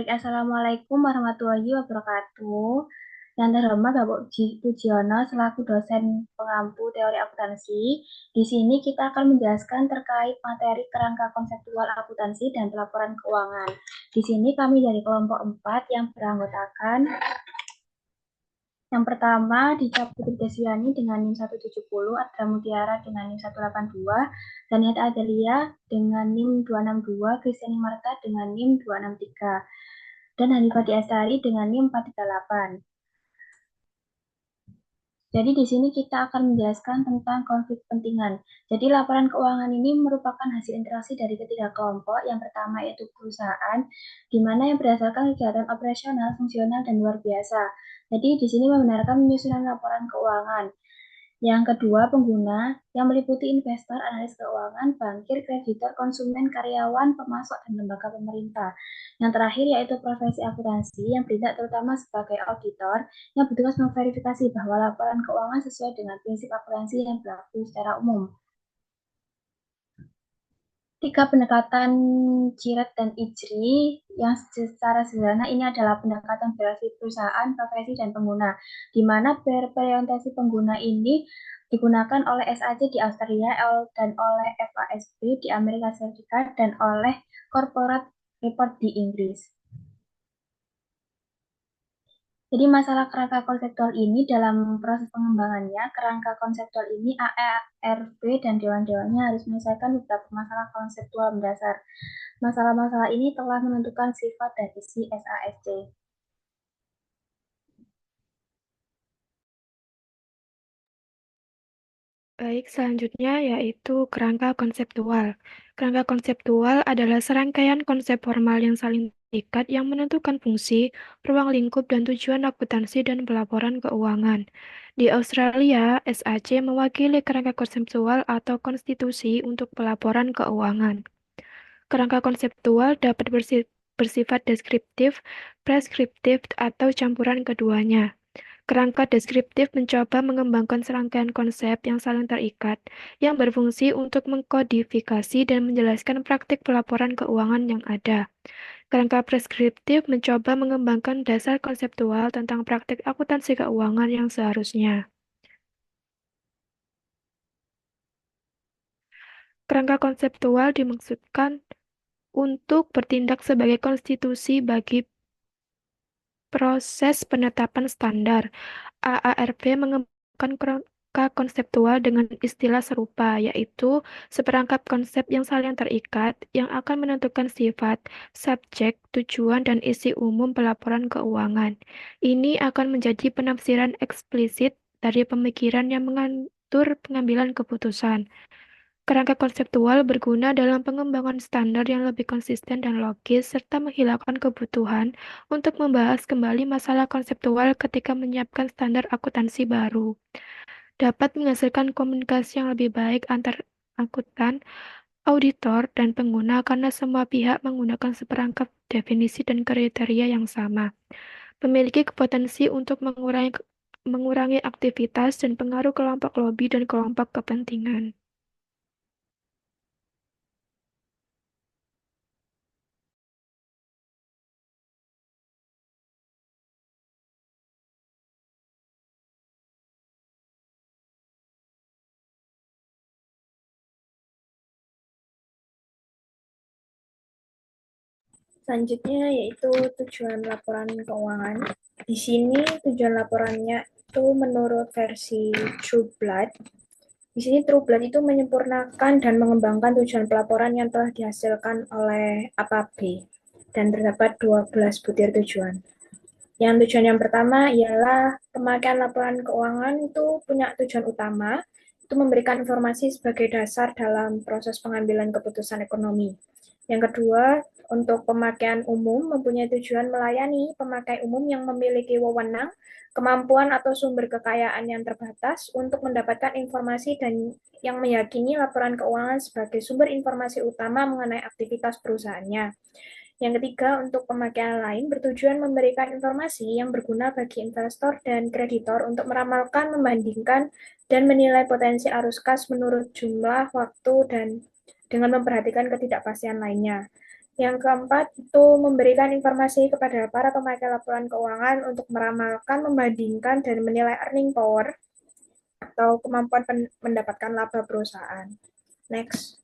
Baik, Assalamualaikum warahmatullahi wabarakatuh. Yang terhormat Bapak Pujiono selaku dosen pengampu teori akuntansi. Di sini kita akan menjelaskan terkait materi kerangka konseptual akuntansi dan pelaporan keuangan. Di sini kami dari kelompok 4 yang beranggotakan yang pertama Dicap Putri Deswiani dengan NIM 170, Adra Mutiara dengan NIM 182, Daniat Adelia dengan NIM 262, Kristiani Marta dengan NIM 263, dan Hanifati Astari dengan NIM 438. Jadi di sini kita akan menjelaskan tentang konflik kepentingan. Jadi laporan keuangan ini merupakan hasil interaksi dari ketiga kelompok. Yang pertama yaitu perusahaan, di mana yang berdasarkan kegiatan operasional, fungsional, dan luar biasa. Jadi di sini membenarkan penyusunan laporan keuangan. Yang kedua, pengguna yang meliputi investor, analis keuangan, bankir, kreditor, konsumen, karyawan, pemasok, dan lembaga pemerintah. Yang terakhir yaitu profesi akuntansi yang bertindak terutama sebagai auditor yang bertugas memverifikasi bahwa laporan keuangan sesuai dengan prinsip akuntansi yang berlaku secara umum. Tiga pendekatan Ciret dan IJRI yang secara sederhana ini adalah pendekatan berbasis perusahaan, profesi, dan pengguna, di mana berorientasi pengguna ini digunakan oleh SAC di Australia dan oleh FASB di Amerika Serikat dan oleh Corporate Report di Inggris. Jadi masalah kerangka konseptual ini dalam proses pengembangannya, kerangka konseptual ini AERB dan dewan-dewannya harus menyelesaikan beberapa masalah konseptual mendasar. Masalah-masalah ini telah menentukan sifat dan isi SASC. Baik, selanjutnya yaitu kerangka konseptual. Kerangka konseptual adalah serangkaian konsep formal yang saling terikat yang menentukan fungsi, ruang lingkup, dan tujuan akuntansi dan pelaporan keuangan. Di Australia, SAC mewakili kerangka konseptual atau konstitusi untuk pelaporan keuangan. Kerangka konseptual dapat bersifat deskriptif, preskriptif, atau campuran keduanya. Kerangka deskriptif mencoba mengembangkan serangkaian konsep yang saling terikat, yang berfungsi untuk mengkodifikasi dan menjelaskan praktik pelaporan keuangan yang ada. Kerangka preskriptif mencoba mengembangkan dasar konseptual tentang praktik akuntansi keuangan yang seharusnya. Kerangka konseptual dimaksudkan untuk bertindak sebagai konstitusi bagi proses penetapan standar. AARP mengembangkan kerangka konseptual dengan istilah serupa, yaitu seperangkat konsep yang saling terikat yang akan menentukan sifat, subjek, tujuan, dan isi umum pelaporan keuangan. Ini akan menjadi penafsiran eksplisit dari pemikiran yang mengatur pengambilan keputusan. Kerangka konseptual berguna dalam pengembangan standar yang lebih konsisten dan logis, serta menghilangkan kebutuhan untuk membahas kembali masalah konseptual ketika menyiapkan standar akuntansi baru. Dapat menghasilkan komunikasi yang lebih baik antar akuntan, auditor, dan pengguna karena semua pihak menggunakan seperangkat definisi dan kriteria yang sama. Memiliki potensi untuk mengurangi aktivitas dan pengaruh kelompok lobi dan kelompok kepentingan. Selanjutnya yaitu tujuan laporan keuangan. Di sini tujuan laporannya itu menurut versi Trueblood. Di sini Trueblood itu menyempurnakan dan mengembangkan tujuan pelaporan yang telah dihasilkan oleh APAB dan terdapat 12 butir tujuan. Yang tujuan yang pertama ialah pemakaian laporan keuangan itu punya tujuan utama, itu memberikan informasi sebagai dasar dalam proses pengambilan keputusan ekonomi. Yang kedua, untuk pemakaian umum mempunyai tujuan melayani pemakai umum yang memiliki wewenang, kemampuan atau sumber kekayaan yang terbatas untuk mendapatkan informasi dan yang meyakini laporan keuangan sebagai sumber informasi utama mengenai aktivitas perusahaannya. Yang ketiga, untuk pemakaian lain bertujuan memberikan informasi yang berguna bagi investor dan kreditor untuk meramalkan, membandingkan, dan menilai potensi arus kas menurut jumlah, waktu, dan dengan memperhatikan ketidakpastian lainnya. Yang keempat, itu memberikan informasi kepada para pemakai laporan keuangan untuk meramalkan, membandingkan, dan menilai earning power atau kemampuan mendapatkan laba perusahaan. Next.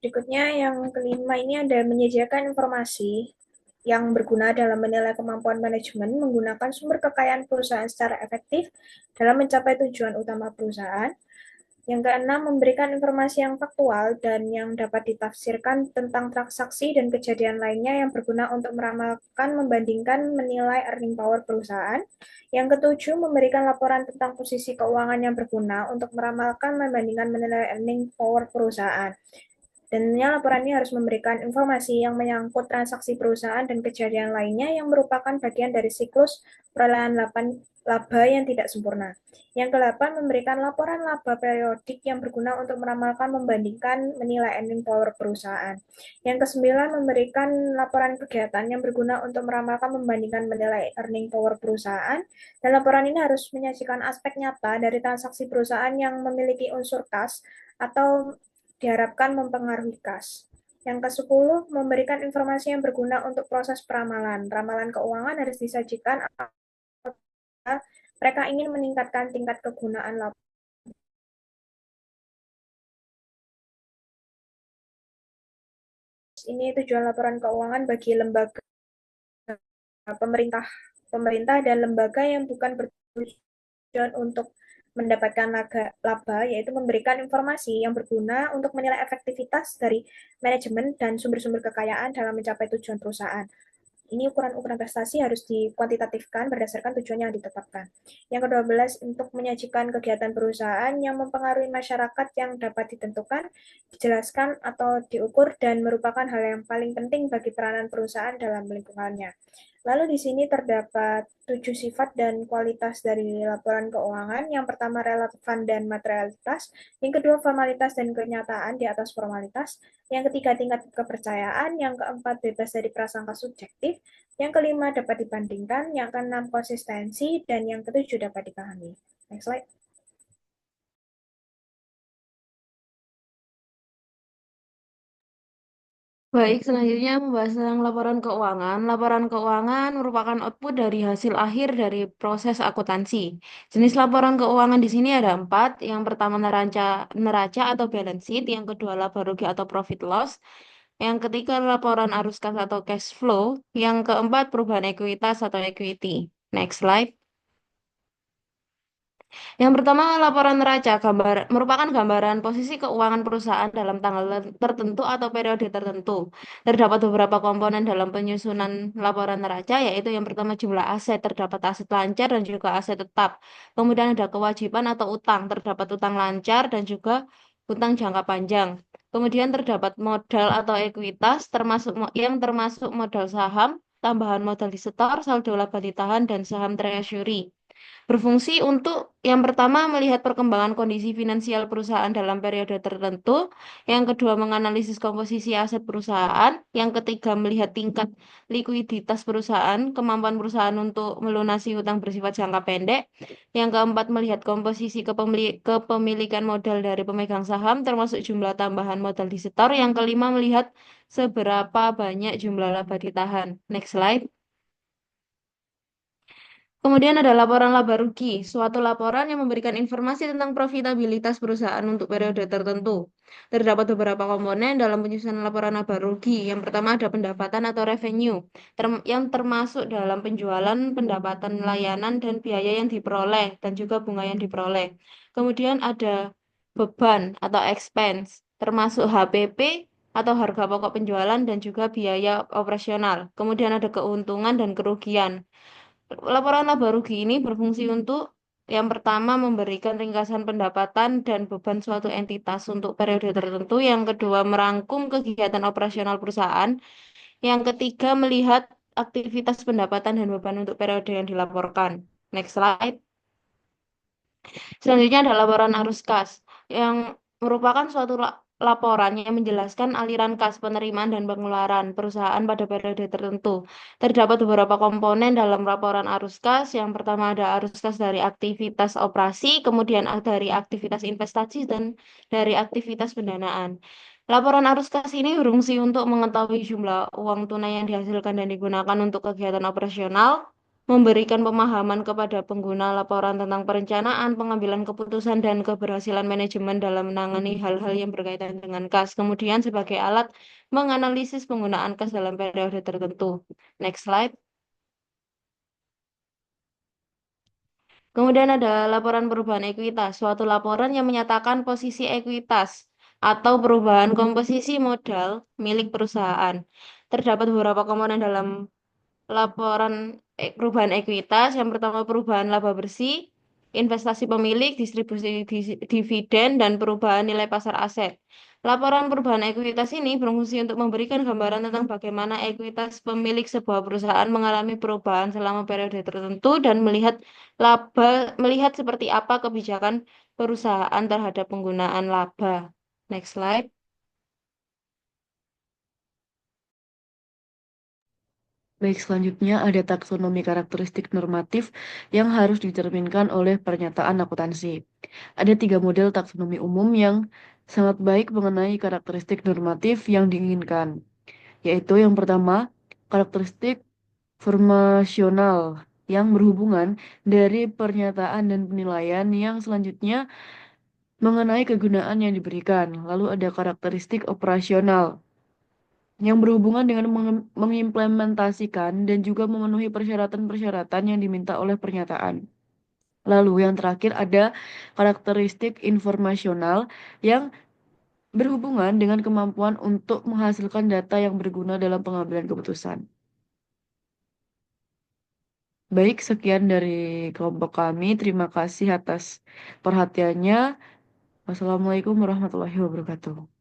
Berikutnya yang kelima ini ada menyediakan informasi yang berguna dalam menilai kemampuan manajemen menggunakan sumber kekayaan perusahaan secara efektif dalam mencapai tujuan utama perusahaan. Yang keenam, memberikan informasi yang faktual dan yang dapat ditafsirkan tentang transaksi dan kejadian lainnya yang berguna untuk meramalkan, membandingkan, menilai earning power perusahaan. Yang ketujuh, memberikan laporan tentang posisi keuangan yang berguna untuk meramalkan, membandingkan, menilai earning power perusahaan. Dan laporan ini harus memberikan informasi yang menyangkut transaksi perusahaan dan kejadian lainnya yang merupakan bagian dari siklus perolehan laba yang tidak sempurna. Yang kedelapan, memberikan laporan laba periodik yang berguna untuk meramalkan, membandingkan, menilai earning power perusahaan. Yang kesembilan, memberikan laporan kegiatan yang berguna untuk meramalkan, membandingkan, menilai earning power perusahaan. Dan laporan ini harus menyajikan aspek nyata dari transaksi perusahaan yang memiliki unsur kas atau diharapkan mempengaruhi kas. Yang ke-10, memberikan informasi yang berguna untuk proses peramalan. Ramalan keuangan harus disajikan apabila mereka ingin meningkatkan tingkat kegunaan laba. Ini tujuan laporan keuangan bagi lembaga pemerintah pemerintah dan lembaga yang bukan bertujuan untuk mendapatkan laba, yaitu memberikan informasi yang berguna untuk menilai efektivitas dari manajemen dan sumber-sumber kekayaan dalam mencapai tujuan perusahaan. Ini ukuran-ukuran prestasi harus dikuantitatifkan berdasarkan tujuan yang ditetapkan. Yang ke-12, untuk menyajikan kegiatan perusahaan yang mempengaruhi masyarakat yang dapat ditentukan, dijelaskan atau diukur dan merupakan hal yang paling penting bagi peranan perusahaan dalam lingkungannya. Lalu di sini terdapat 7 sifat dan kualitas dari laporan keuangan. Yang pertama relevan dan materialitas, yang kedua formalitas dan kenyataan di atas formalitas, yang ketiga tingkat kepercayaan, yang keempat bebas dari prasangka subjektif, yang kelima dapat dibandingkan, yang keenam konsistensi, dan yang ketujuh dapat dipahami. Next slide. Baik, selanjutnya membahas tentang laporan keuangan. Laporan keuangan merupakan output dari hasil akhir dari proses akuntansi. Jenis laporan keuangan di sini ada empat. Yang pertama neraca atau balance sheet. Yang kedua laba rugi atau profit loss. Yang ketiga laporan arus kas atau cash flow. Yang keempat perubahan ekuitas atau equity. Next slide. Yang pertama, laporan neraca merupakan gambaran posisi keuangan perusahaan dalam tanggal tertentu atau periode tertentu. Terdapat beberapa komponen dalam penyusunan laporan neraca, yaitu yang pertama jumlah aset, terdapat aset lancar dan juga aset tetap. Kemudian ada kewajiban atau utang, terdapat utang lancar dan juga utang jangka panjang. Kemudian terdapat modal atau ekuitas, yang termasuk modal saham, tambahan modal di setor, saldo laba ditahan, dan saham treasury. Berfungsi untuk yang pertama melihat perkembangan kondisi finansial perusahaan dalam periode tertentu, yang kedua menganalisis komposisi aset perusahaan, yang ketiga melihat tingkat likuiditas perusahaan, kemampuan perusahaan untuk melunasi hutang bersifat jangka pendek, yang keempat melihat komposisi kepemilikan modal dari pemegang saham termasuk jumlah tambahan modal di setor, yang kelima melihat seberapa banyak jumlah laba ditahan. Next slide. Kemudian ada laporan laba rugi, suatu laporan yang memberikan informasi tentang profitabilitas perusahaan untuk periode tertentu. Terdapat beberapa komponen dalam penyusunan laporan laba rugi. Yang pertama ada pendapatan atau revenue, yang termasuk dalam penjualan, pendapatan layanan, dan biaya yang diperoleh, dan juga bunga yang diperoleh. Kemudian ada beban atau expense, termasuk HPP atau harga pokok penjualan, dan juga biaya operasional. Kemudian ada keuntungan dan kerugian. Laporan laba rugi ini berfungsi untuk yang pertama memberikan ringkasan pendapatan dan beban suatu entitas untuk periode tertentu, yang kedua merangkum kegiatan operasional perusahaan, yang ketiga melihat aktivitas pendapatan dan beban untuk periode yang dilaporkan. Next slide. Selanjutnya ada laporan arus kas yang merupakan suatu laporan yang menjelaskan aliran kas penerimaan dan pengeluaran perusahaan pada periode tertentu. Terdapat beberapa komponen dalam laporan arus kas. Yang pertama ada arus kas dari aktivitas operasi, kemudian dari aktivitas investasi, dan dari aktivitas pendanaan. Laporan arus kas ini berfungsi untuk mengetahui jumlah uang tunai yang dihasilkan dan digunakan untuk kegiatan operasional, memberikan pemahaman kepada pengguna laporan tentang perencanaan, pengambilan keputusan, dan keberhasilan manajemen dalam menangani hal-hal yang berkaitan dengan kas. Kemudian sebagai alat menganalisis penggunaan kas dalam periode tertentu. Next slide. Kemudian ada laporan perubahan ekuitas, suatu laporan yang menyatakan posisi ekuitas atau perubahan komposisi modal milik perusahaan. Terdapat beberapa komponen dalam laporan perubahan ekuitas. Yang pertama perubahan laba bersih, investasi pemilik, distribusi dividen, dan perubahan nilai pasar aset. Laporan perubahan ekuitas ini berfungsi untuk memberikan gambaran tentang bagaimana ekuitas pemilik sebuah perusahaan mengalami perubahan selama periode tertentu dan melihat seperti apa kebijakan perusahaan terhadap penggunaan laba. Next slide. Baik, selanjutnya ada taksonomi karakteristik normatif yang harus dicerminkan oleh pernyataan akuntansi. Ada 3 model taksonomi umum yang sangat baik mengenai karakteristik normatif yang diinginkan, yaitu yang pertama, karakteristik formasional yang berhubungan dari pernyataan dan penilaian yang selanjutnya mengenai kegunaan yang diberikan. Lalu ada karakteristik operasional yang berhubungan dengan mengimplementasikan dan juga memenuhi persyaratan-persyaratan yang diminta oleh pernyataan. Lalu yang terakhir ada karakteristik informasional yang berhubungan dengan kemampuan untuk menghasilkan data yang berguna dalam pengambilan keputusan. Baik, sekian dari kelompok kami. Terima kasih atas perhatiannya. Wassalamualaikum warahmatullahi wabarakatuh.